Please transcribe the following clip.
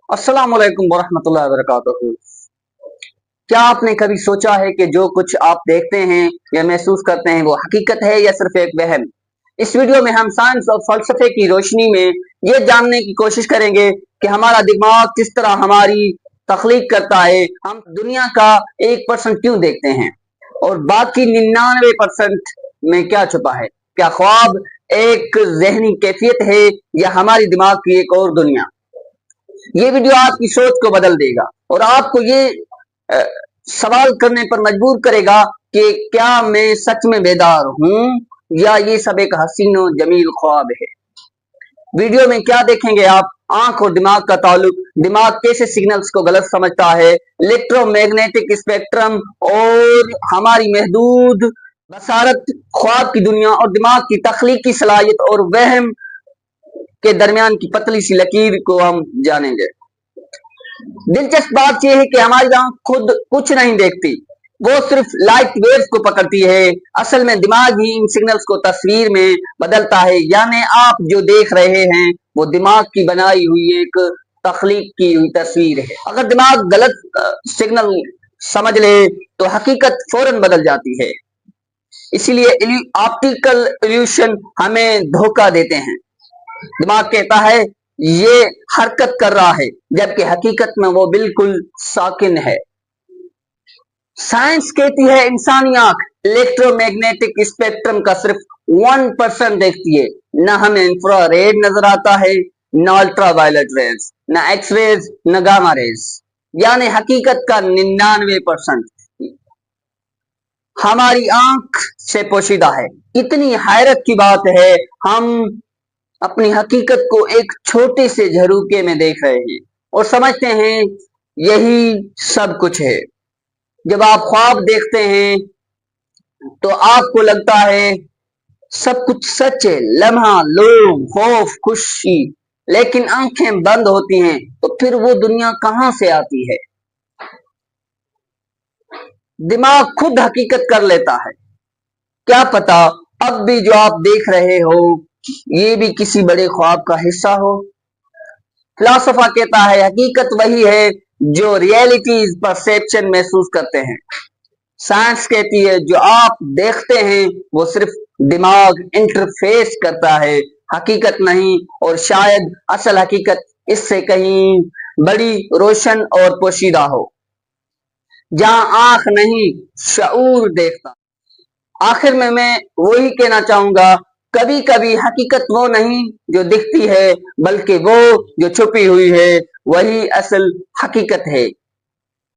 अस्सलाम वालेकुम वरहमतुल्लाहि वबरकातुहू। क्या आपने कभी सोचा है कि जो कुछ आप देखते हैं या महसूस करते हैं वो हकीकत है या सिर्फ एक वहम? इस वीडियो में हम साइंस और फलसफे की रोशनी में ये जानने की कोशिश करेंगे कि हमारा दिमाग किस तरह हमारी तख्लीक करता है, हम दुनिया का 1% क्यों देखते हैं और बाकी 99% में क्या छुपा है। क्या ख्वाब एक जहनी कैफियत है या हमारी दिमाग की एक और दुनिया। ये वीडियो आपकी सोच को बदल देगा और आपको ये अ, सवाल करने पर मजबूर करेगा कि क्या मैं सच में बेदार हूं या ये सब एक हसीन और जमील ख्वाब है। वीडियो में क्या देखेंगे आप? आंख और दिमाग का ताल्लुक, दिमाग कैसे सिग्नल्स को गलत समझता है, इलेक्ट्रोमैग्नेटिक स्पेक्ट्रम और हमारी महदूद बसारत, ख्वाब की दुनिया और दिमाग की तख्लीकी सलाहियत और वहम के दरमियान की पतली सी लकीर को हम जानेंगे। दिलचस्प बात यह है कि हमारी आंख खुद कुछ नहीं देखती, वो सिर्फ लाइट वेव्स को पकड़ती है। असल में दिमाग ही इन सिग्नल्स को तस्वीर में बदलता है, यानी आप जो देख रहे हैं वो दिमाग की बनाई हुई एक तख्लीक की हुई तस्वीर है। अगर दिमाग गलत सिग्नल समझ ले तो हकीकत फौरन बदल जाती है। इसीलिए ऑप्टिकल इल्यूशन हमें धोखा देते हैं। दिमाग कहता है ये हरकत कर रहा है, जबकि हकीकत में वो बिल्कुल साकिन है। साइंस कहती है इंसानी आंख इलेक्ट्रोमैग्नेटिक स्पेक्ट्रम का सिर्फ 1% देखती है। न हमें इंफ्रारेड नजर आता है, न अल्ट्रा वायलेट रेज, न एक्स रेज, न गामा रेज, यानी हकीकत का 99% हमारी आंख से पोशीदा है। इतनी हैरत की बात है, हम अपनी हकीकत को एक छोटे से झरोखे में देख रहे हैं और समझते हैं यही सब कुछ है। जब आप ख्वाब देखते हैं तो आपको लगता है सब कुछ सच है, लम्हा, लोभ, खौफ, खुशी, लेकिन आंखें बंद होती हैं तो फिर वो दुनिया कहां से आती है। दिमाग खुद हकीकत कर लेता है। क्या पता अब भी जो आप देख रहे हो ये भी किसी बड़े ख्वाब का हिस्सा हो। फिलोसोफर कहता है हकीकत वही है जो रियलिटीज परसेप्शन महसूस करते हैं। साइंस कहती है जो आप देखते हैं वो सिर्फ दिमाग इंटरफेस करता है, हकीकत नहीं, और शायद असल हकीकत इससे कहीं बड़ी, रोशन और पोशीदा हो, जहां आंख नहीं शऊर देखता। आखिर में मैं वही कहना चाहूंगा, कभी कभी हकीकत वो नहीं जो दिखती है, बल्कि वो जो छुपी हुई है वही असल हकीकत है।